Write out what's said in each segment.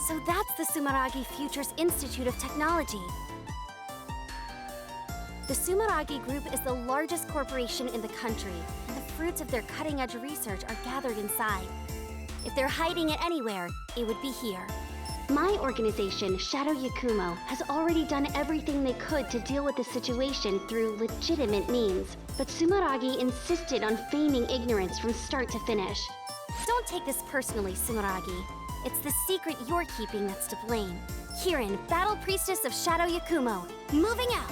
So that's the Sumeragi Futures Institute of Technology. The Sumeragi Group is the largest corporation in the country, and the fruits of their cutting-edge research are gathered inside. If they're hiding it anywhere, it would be here. My organization, Shadow Yakumo, has already done everything they could to deal with the situation through legitimate means. But Sumeragi insisted on feigning ignorance from start to finish. Don't take this personally, Sumeragi. It's the secret you're keeping that's to blame. Kirin, Battle Priestess of Shadow Yakumo, moving out!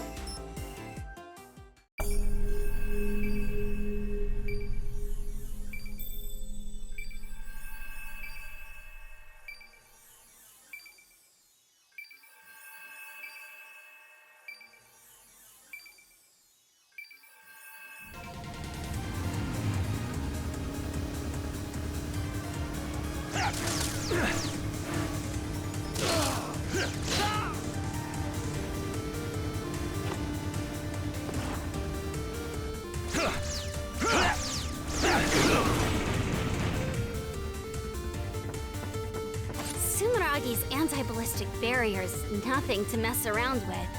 Sumeragi's anti-ballistic barrier is nothing to mess around with.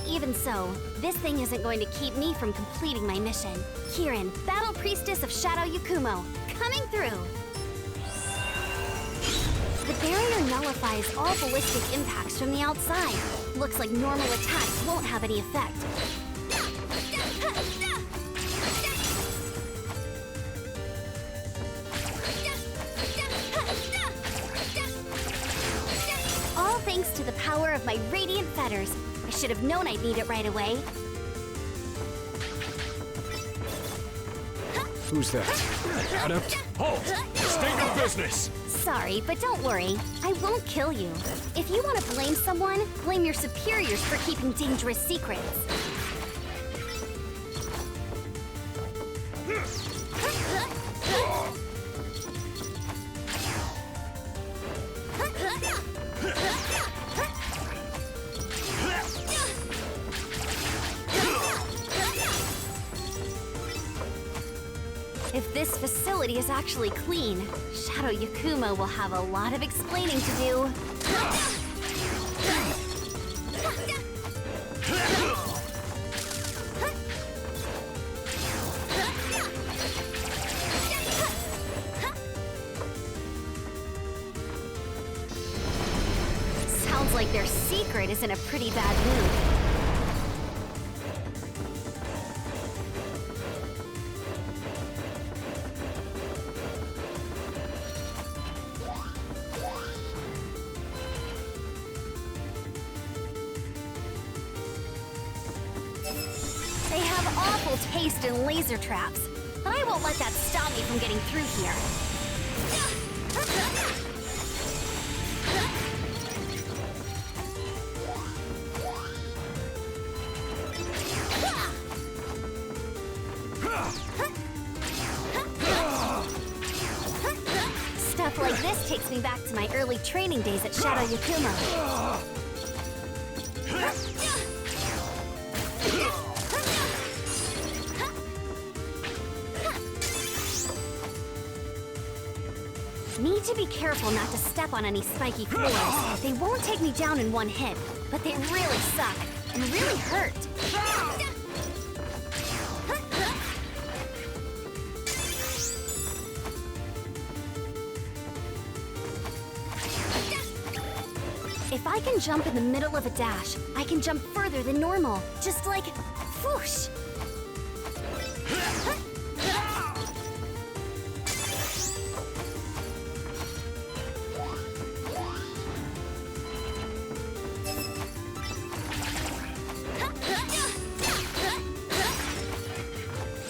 Even so, this thing isn't going to keep me from completing my mission. Kirin, Battle Priestess of Shadow Yakumo, coming through! The barrier nullifies all ballistic impacts from the outside. Looks like normal attacks won't have any effect. All thanks to the power of my radiant fetters. I should have known I'd need it right away. Who's that? Adept? Halt! State your business! Sorry, but don't worry. I won't kill you. If you want to blame someone, blame your superiors for keeping dangerous secrets. If this facility is actually clean, Shadow Yakumo will have a lot of explaining to do. Sounds like their secret is in a pretty bad mood. They have awful taste in laser traps, but I won't let that stop me from getting through here. Stuff like this takes me back to my early training days at Shadow Yakumo. Need to be careful not to step on any spiky floors. They won't take me down in one hit, but they really suck and really hurt. If I can jump in the middle of a dash, I can jump further than normal. Just like, whoosh!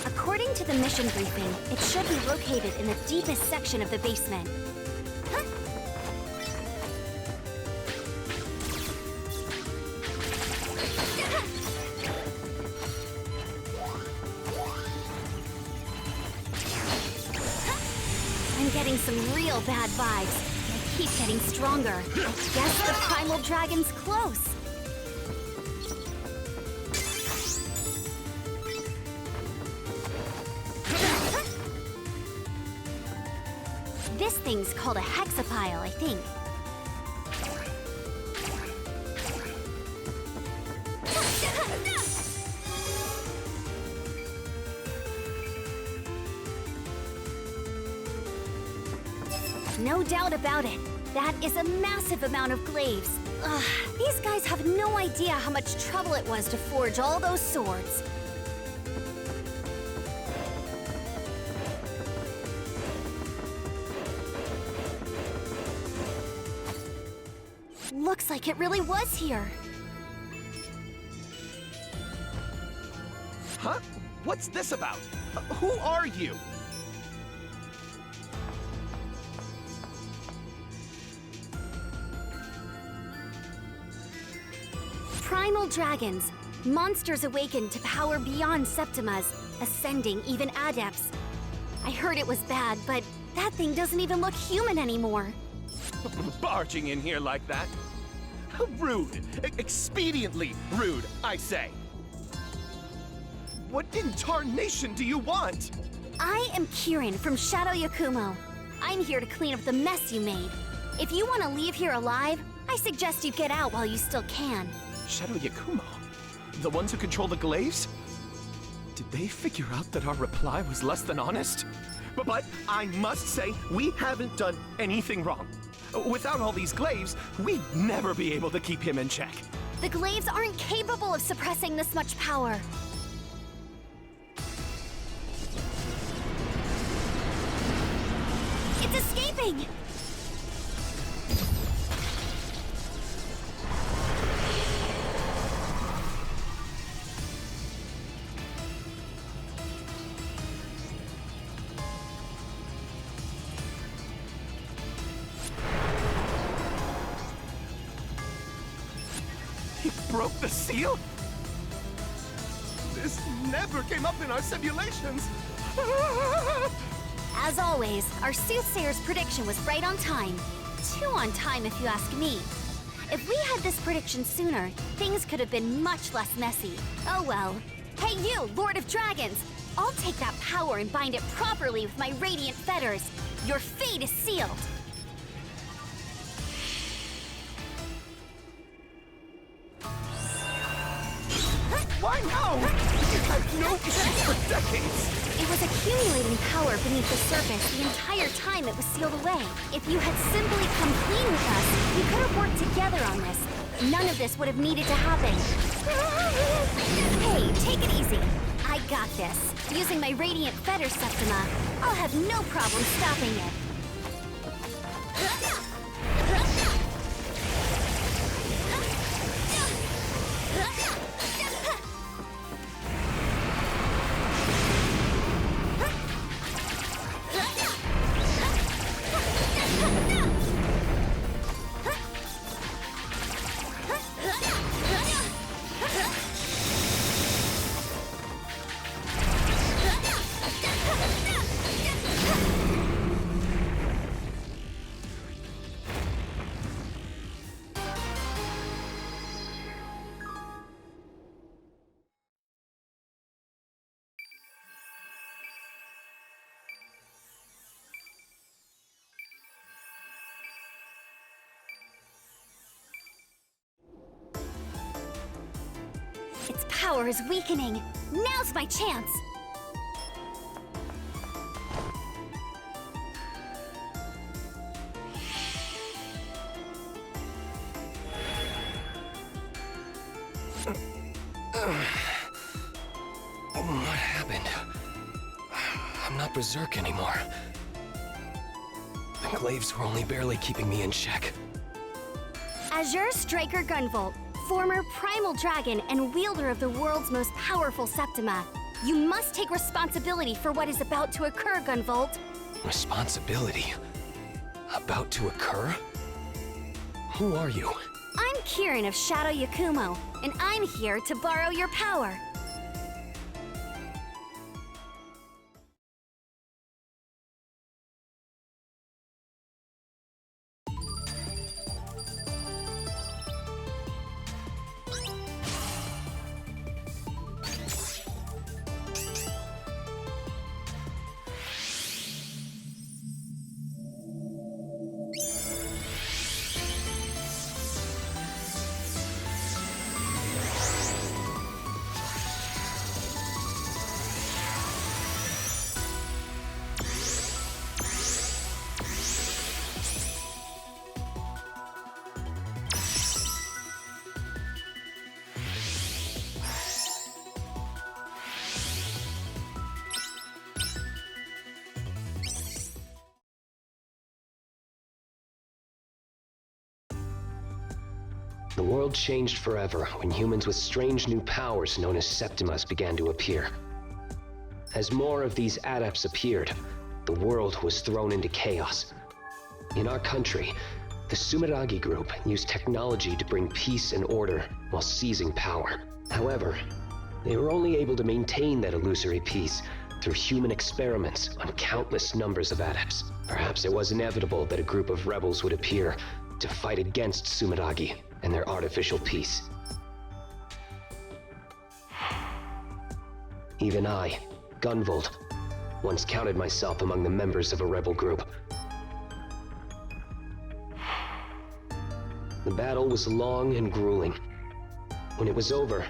According to the mission briefing, it should be located in the deepest section of the basement. I'm getting some real bad vibes. They keep getting stronger. I guess the primal dragon's close. This thing's called a hexapile, I think. No doubt about it. That is a massive amount of glaives. Ugh, these guys have no idea how much trouble it was to forge all those swords. Looks like it really was here. Huh? What's this about? Who are you? Primal dragons. Monsters awakened to power beyond Septimas, ascending even adepts. I heard it was bad, but that thing doesn't even look human anymore. Barging in here like that? How rude! Expediently rude, I say! What in tarnation do you want? I am Kirin from Shadow Yakumo. I'm here to clean up the mess you made. If you want to leave here alive, I suggest you get out while you still can. Shadow Yakumo? The ones who control the glaives? Did they figure out that our reply was less than honest? But I must say, we haven't done anything wrong. Without all these glaives, we'd never be able to keep him in check. The glaives aren't capable of suppressing this much power. It's escaping! He broke the seal? This never came up in our simulations! As always, our soothsayer's prediction was right on time. Too on time if you ask me. If we had this prediction sooner, things could have been much less messy. Oh well. Hey you, Lord of Dragons! I'll take that power and bind it properly with my radiant fetters. Your fate is sealed. Why now? You've had no issues for decades! It was accumulating power beneath the surface the entire time it was sealed away. If you had simply come clean with us, we could have worked together on this. None of this would have needed to happen. Hey, take it easy. I got this. Using my Radiant Fetter Septima, I'll have no problem stopping it. Its power is weakening. Now's my chance! What happened? I'm not berserk anymore. The glaives were only barely keeping me in check. Azure Striker Gunvolt, former primal dragon and wielder of the world's most powerful Septima. You must take responsibility for what is about to occur, Gunvolt. Responsibility? About to occur? Who are you? I'm Kirin of Shadow Yakumo, and I'm here to borrow your power. The world changed forever when humans with strange new powers known as Septimas began to appear. As more of these adepts appeared, the world was thrown into chaos. In our country, the Sumeragi group used technology to bring peace and order while seizing power. However, they were only able to maintain that illusory peace through human experiments on countless numbers of adepts. Perhaps it was inevitable that a group of rebels would appear to fight against Sumeragi and their artificial peace. Even I, Gunvolt, once counted myself among the members of a rebel group. The battle was long and grueling. When it was over,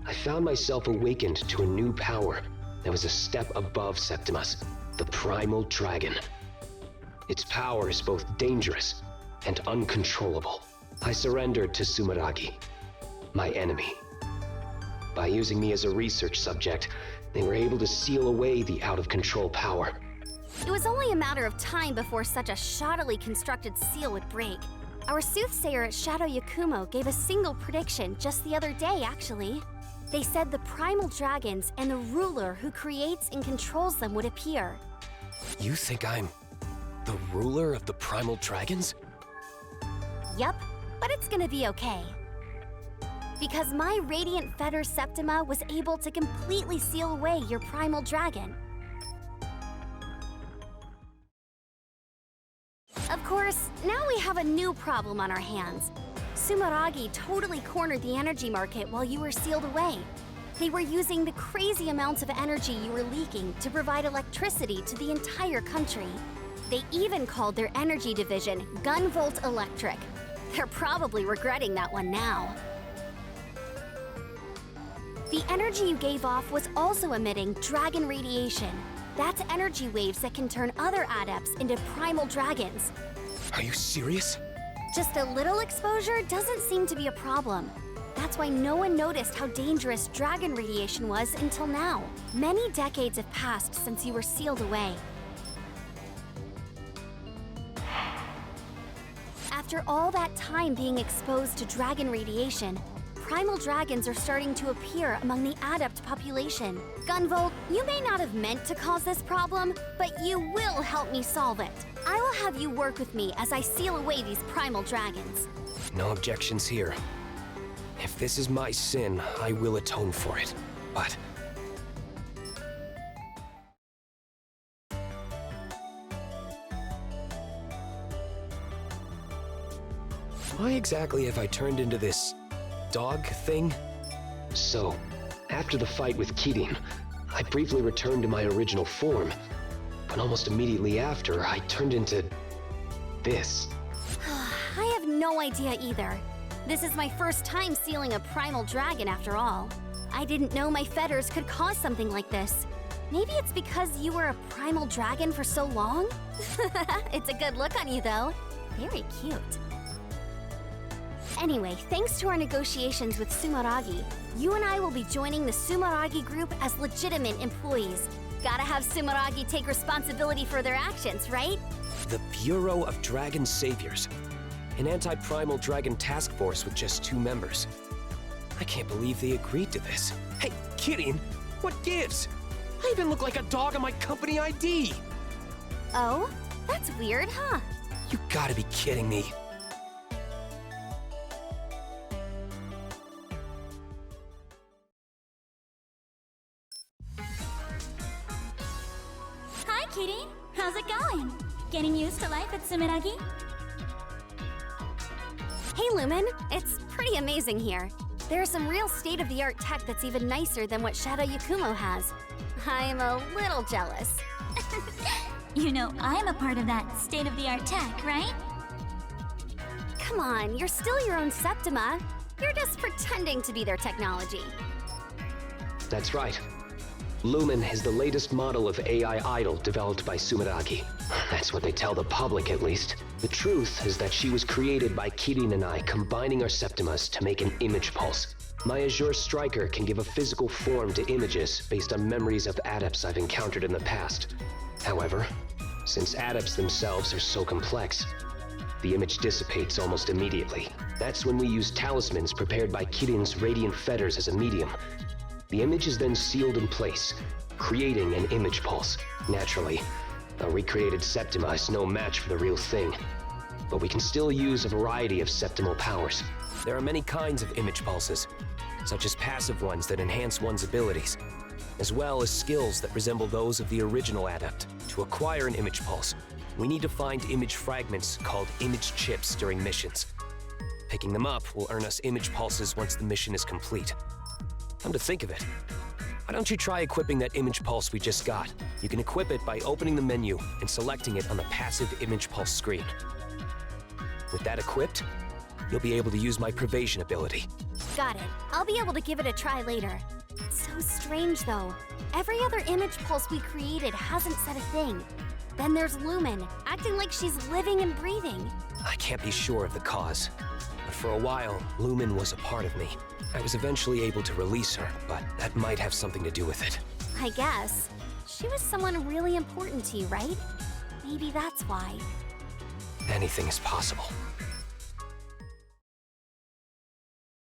I found myself awakened to a new power that was a step above Septimus, the Primal Dragon. Its power is both dangerous and uncontrollable. I surrendered to Sumeragi, my enemy. By using me as a research subject, they were able to seal away the out-of-control power. It was only a matter of time before such a shoddily constructed seal would break. Our soothsayer at Shadow Yakumo gave a single prediction just the other day, actually. They said the primal dragons and the ruler who creates and controls them would appear. You think I'm the ruler of the primal dragons? Yup, but it's gonna be okay. Because my Radiant Fetter Septima was able to completely seal away your primal dragon. Of course, now we have a new problem on our hands. Sumeragi totally cornered the energy market while you were sealed away. They were using the crazy amounts of energy you were leaking to provide electricity to the entire country. They even called their energy division Gunvolt Electric. They're probably regretting that one now. The energy you gave off was also emitting dragon radiation. That's energy waves that can turn other adepts into primal dragons. Are you serious? Just a little exposure doesn't seem to be a problem. That's why no one noticed how dangerous dragon radiation was until now. Many decades have passed since you were sealed away. After all that time being exposed to dragon radiation, primal dragons are starting to appear among the adept population. Gunvolt, you may not have meant to cause this problem, but you will help me solve it. I will have you work with me as I seal away these primal dragons. No objections here. If this is my sin, I will atone for it. But why exactly have I turned into this dog thing? So, after the fight with Kirin, I briefly returned to my original form, but almost immediately after, I turned into this. I have no idea either. This is my first time sealing a primal dragon after all. I didn't know my fetters could cause something like this. Maybe it's because you were a primal dragon for so long? It's a good look on you though. Very cute. Anyway, thanks to our negotiations with Sumeragi, you and I will be joining the Sumeragi group as legitimate employees. Gotta have Sumeragi take responsibility for their actions, right? The Bureau of Dragon Saviors. An anti-primal dragon task force with just 2 members. I can't believe they agreed to this. Hey, Kirin, what gives? I even look like a dog on my company ID. Oh? That's weird, huh? You gotta be kidding me. Hi, Kitty. How's it going? Getting used to life at Sumeragi? Hey, Lumen. It's pretty amazing here. There's some real state-of-the-art tech that's even nicer than what Shadow Yakumo has. I'm a little jealous. You know, I'm a part of that state-of-the-art tech, right? Come on, you're still your own Septima. You're just pretending to be their technology. That's right. Lumen is the latest model of AI idol developed by Sumeragi. That's what they tell the public, at least. The truth is that she was created by Kirin and I combining our Septimas to make an image pulse. My Azure Striker can give a physical form to images based on memories of adepts I've encountered in the past. However, since adepts themselves are so complex, the image dissipates almost immediately. That's when we use talismans prepared by Kirin's radiant fetters as a medium. The image is then sealed in place, creating an image pulse. Naturally, a recreated Septima is no match for the real thing. But we can still use a variety of septimal powers. There are many kinds of image pulses, such as passive ones that enhance one's abilities, as well as skills that resemble those of the original adept. To acquire an image pulse, we need to find image fragments called image chips during missions. Picking them up will earn us image pulses once the mission is complete. Come to think of it, why don't you try equipping that image pulse we just got? You can equip it by opening the menu and selecting it on the passive image pulse screen. With that equipped, you'll be able to use my Pervasion ability. Got it. I'll be able to give it a try later. It's so strange, though. Every other image pulse we created hasn't said a thing. Then there's Lumen, acting like she's living and breathing. I can't be sure of the cause, but for a while, Lumen was a part of me. I was eventually able to release her, but that might have something to do with it. I guess. She was someone really important to you, right? Maybe that's why. Anything is possible.